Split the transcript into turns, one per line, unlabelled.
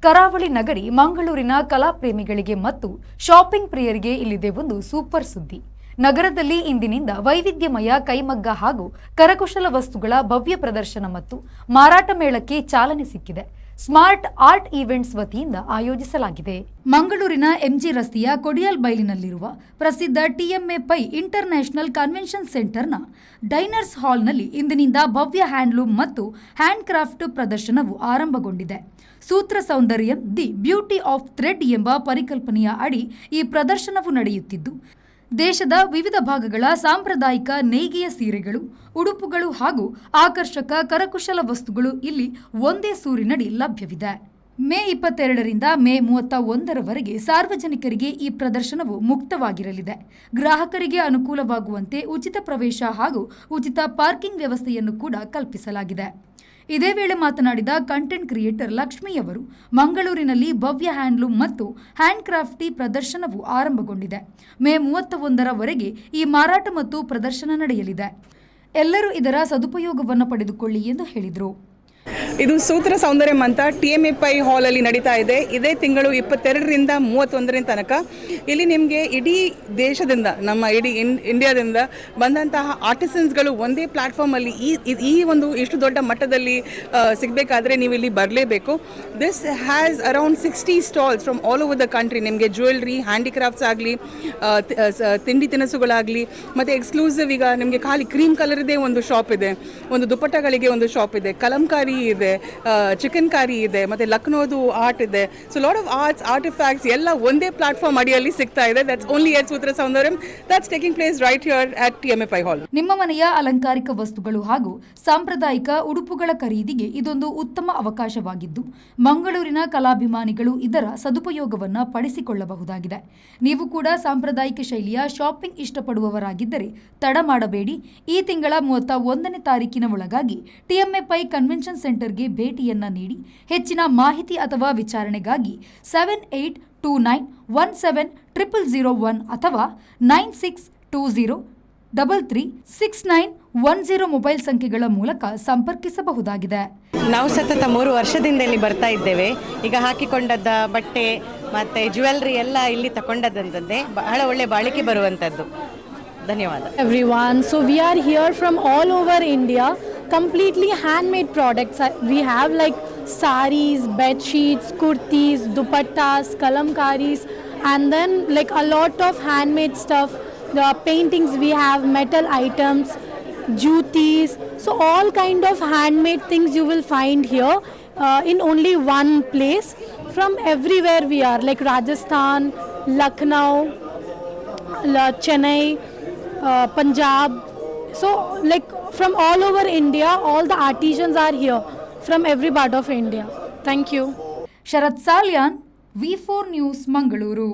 ಕರಾವಳಿ ನಗರಿ ಮಂಗಳೂರಿನ ಕಲಾಪ್ರೇಮಿಗಳಿಗೆ ಮತ್ತು ಶಾಪಿಂಗ್ ಪ್ರಿಯರಿಗೆ ಇಲ್ಲಿದೆ ಒಂದು ಸೂಪರ್ ಸುದ್ದಿ. ನಗರದಲ್ಲಿ ಇಂದಿನಿಂದ ವೈವಿಧ್ಯಮಯ ಕೈಮಗ್ಗ ಹಾಗೂ ಕರಕುಶಲ ವಸ್ತುಗಳ ಭವ್ಯ ಪ್ರದರ್ಶನ ಮತ್ತು ಮಾರಾಟ ಮೇಳಕ್ಕೆ ಚಾಲನೆ ಸಿಕ್ಕಿದೆ. ಸ್ಮಾರ್ಟ್ ಆರ್ಟ್ ಈವೆಂಟ್ಸ್ ವತಿಯಿಂದ ಆಯೋಜಿಸಲಾಗಿದೆ. ಮಂಗಳೂರಿನ ಎಂಜಿ ರಸ್ತೆಯ ಕೊಡಿಯಾಲ್ ಬೈಲಿನಲ್ಲಿರುವ ಪ್ರಸಿದ್ಧ ಟಿಎಂಎ ಪೈ ಇಂಟರ್ನ್ಯಾಷನಲ್ ಕನ್ವೆನ್ಷನ್ ಸೆಂಟರ್ನ ಡೈನರ್ಸ್ ಹಾಲ್ನಲ್ಲಿ ಇಂದಿನಿಂದ ಭವ್ಯ ಹ್ಯಾಂಡ್ಲೂಮ್ ಮತ್ತು ಹ್ಯಾಂಡ್ ಕ್ರಾಫ್ಟ್ ಪ್ರದರ್ಶನವು ಆರಂಭಗೊಂಡಿದೆ. ಸೂತ್ರ ಸೌಂದರ್ಯ ದಿ ಬ್ಯೂಟಿ ಆಫ್ ಥ್ರೆಡ್ ಎಂಬ ಪರಿಕಲ್ಪನೆಯ ಅಡಿ ಈ ಪ್ರದರ್ಶನವು ನಡೆಯುತ್ತಿದ್ದು, ದೇಶದ ವಿವಿಧ ಭಾಗಗಳ ಸಾಂಪ್ರದಾಯಿಕ ನೇಯ್ಗೆಯ ಸೀರೆಗಳು, ಉಡುಪುಗಳು ಹಾಗೂ ಆಕರ್ಷಕ ಕರಕುಶಲ ವಸ್ತುಗಳು ಇಲ್ಲಿ ಒಂದೇ ಸೂರಿನಡಿ ಲಭ್ಯವಿದೆ. ಮೇ 22ರಿಂದ ಮೇ 31ರವರೆಗೆ ಸಾರ್ವಜನಿಕರಿಗೆ ಈ ಪ್ರದರ್ಶನವು ಮುಕ್ತವಾಗಿರಲಿದೆ. ಗ್ರಾಹಕರಿಗೆ ಅನುಕೂಲವಾಗುವಂತೆ ಉಚಿತ ಪ್ರವೇಶ ಹಾಗೂ ಉಚಿತ ಪಾರ್ಕಿಂಗ್ ವ್ಯವಸ್ಥೆಯನ್ನು ಕೂಡ ಕಲ್ಪಿಸಲಾಗಿದೆ. ಇದೇ ವೇಳೆ ಮಾತನಾಡಿದ ಕಂಟೆಂಟ್ ಕ್ರಿಯೇಟರ್ ಲಕ್ಷ್ಮಿಯವರು, ಮಂಗಳೂರಿನಲ್ಲಿ ಭವ್ಯ ಹ್ಯಾಂಡ್ಲೂಮ್ ಮತ್ತು ಹ್ಯಾಂಡ್ ಕ್ರಾಫ್ಟಿ ಪ್ರದರ್ಶನವು ಆರಂಭಗೊಂಡಿದೆ. ಮೇ 31ರವರೆಗೆ ಈ ಮಾರಾಟ ಮತ್ತು ಪ್ರದರ್ಶನ ನಡೆಯಲಿದೆ. ಎಲ್ಲರೂ ಇದರ ಸದುಪಯೋಗವನ್ನು ಪಡೆದುಕೊಳ್ಳಿ ಎಂದು ಹೇಳಿದರು.
ಇದು ಸೂತ್ರ ಸೌಂದರ್ಯಂ ಅಂತ ಟಿಎಂಎ ಪೈ ಹಾಲಲ್ಲಿ ನಡೀತಾ ಇದೆ. ಇದೇ ತಿಂಗಳು 22ರಿಂದ 31ರ ತನಕ ಇಲ್ಲಿ ನಿಮಗೆ ಇಡೀ ದೇಶದಿಂದ, ನಮ್ಮ ಇಡೀ ಇಂಡಿಯಾದಿಂದ ಬಂದಂತಹ ಆರ್ಟಿಸನ್ಸ್ಗಳು ಒಂದೇ ಪ್ಲ್ಯಾಟ್ಫಾರ್ಮಲ್ಲಿ ಈ ಒಂದು ಇಷ್ಟು ದೊಡ್ಡ ಮಟ್ಟದಲ್ಲಿ ಸಿಗಬೇಕಾದ್ರೆ ನೀವು ಇಲ್ಲಿ ಬರಲೇಬೇಕು. This has around 60 stalls from all over the country. ನಿಮಗೆ ಜ್ಯುವೆಲ್ರಿ, ಹ್ಯಾಂಡಿಕ್ರಾಫ್ಟ್ಸ್ ಆಗಲಿ, ತಿಂಡಿ ತಿನಿಸುಗಳಾಗಲಿ, ಮತ್ತು ಎಕ್ಸ್ಕ್ಲೂಸಿವ್ ಈಗ ನಿಮಗೆ ಖಾಲಿ ಕ್ರೀಮ್ ಕಲರ್ದೇ ಒಂದು ಶಾಪ್ ಇದೆ, ಒಂದು ದುಪ್ಪಟ್ಟಗಳಿಗೆ ಒಂದು ಶಾಪ್ ಇದೆ, ಕಲಂಕಾರಿ ಇದೆ, ಚಿಕನ್ ಕಾರಿ ಇದೆ, ಮತ್ತೆ ಲಕ್ನೋದು ಆರ್ಟ್ ಇದೆ. So lot of arts, artefacts ಎಲ್ಲ ಒಂದೇ ಪ್ಲಾಟ್ಫಾರ್ಮ್ ಅಡಿಯಲ್ಲಿ ಸಿಗ್ತಾ ಇದೆ. That's only at Sutra Soundaryam. That's taking place right here at TMA Pai hall.
ನಿಮ್ಮ ಮನೆಯ ಅಲಂಕಾರಿಕ ವಸ್ತುಗಳು ಹಾಗೂ ಸಾಂಪ್ರದಾಯಿಕ ಉಡುಪುಗಳ ಖರೀದಿಗೆ ಇದೊಂದು ಉತ್ತಮ ಅವಕಾಶವಾಗಿದ್ದು, ಮಂಗಳೂರಿನ ಕಲಾಭಿಮಾನಿಗಳು ಇದರ ಸದುಪಯೋಗವನ್ನು ಪಡಿಸಿಕೊಳ್ಳಬಹುದಾಗಿದೆ. ನೀವು ಕೂಡ ಸಾಂಪ್ರದಾಯಿಕ ಶೈಲಿಯ ಶಾಪಿಂಗ್ ಇಷ್ಟಪಡುವವರಾಗಿದ್ದರೆ ತಡ ಮಾಡಬೇಡಿ. ಈ ತಿಂಗಳ 31ನೇ ತಾರೀಕಿನ ಒಳಗಾಗಿ ಟಿಎಂಎ ಪೈ ಕನ್ವೆನ್ಷನ್ ಸೆಂಟರ್ಗೆ ಭೇಟಿಯನ್ನ ನೀಡಿ. ಹೆಚ್ಚಿನ ಮಾಹಿತಿ ಅಥವಾ ವಿಚಾರಣೆಗಾಗಿ 7829170001 ಅಥವಾ 9620336910 ಮೊಬೈಲ್ ಸಂಖ್ಯೆಗಳ ಮೂಲಕ ಸಂಪರ್ಕಿಸಬಹುದಾಗಿದೆ.
ನಾವು ಸತತ 3 ವರ್ಷದಿಂದ ಇಲ್ಲಿ ಬರ್ತಾ ಇದ್ದೇವೆ. ಈಗ ಹಾಕಿಕೊಂಡದ್ದ ಬಟ್ಟೆ ಮತ್ತು ಜ್ಯುವೆಲ್ರಿ ಎಲ್ಲ ಇಲ್ಲಿ ತಗೊಂಡದ್ದಂಥದ್ದೇ ಬಹಳ ಒಳ್ಳೆ ಬಾಳಿಕೆ ಬರುವಂಥದ್ದು. ಧನ್ಯವಾದ.
Everyone, so we are here from all over India, completely handmade products. We have like saris, bed sheets, kurtis, dupattas, kalamkaris, and then like a lot of handmade stuff. The paintings, we have metal items, jutis, so all kind of handmade things you will find here in only one place. From everywhere we are, like Rajasthan, Lucknow, Chennai, Punjab, so like from all over India, all the artisans are here from every part of India. Thank you.
Sharath Salian, V4 news, Mangaluru.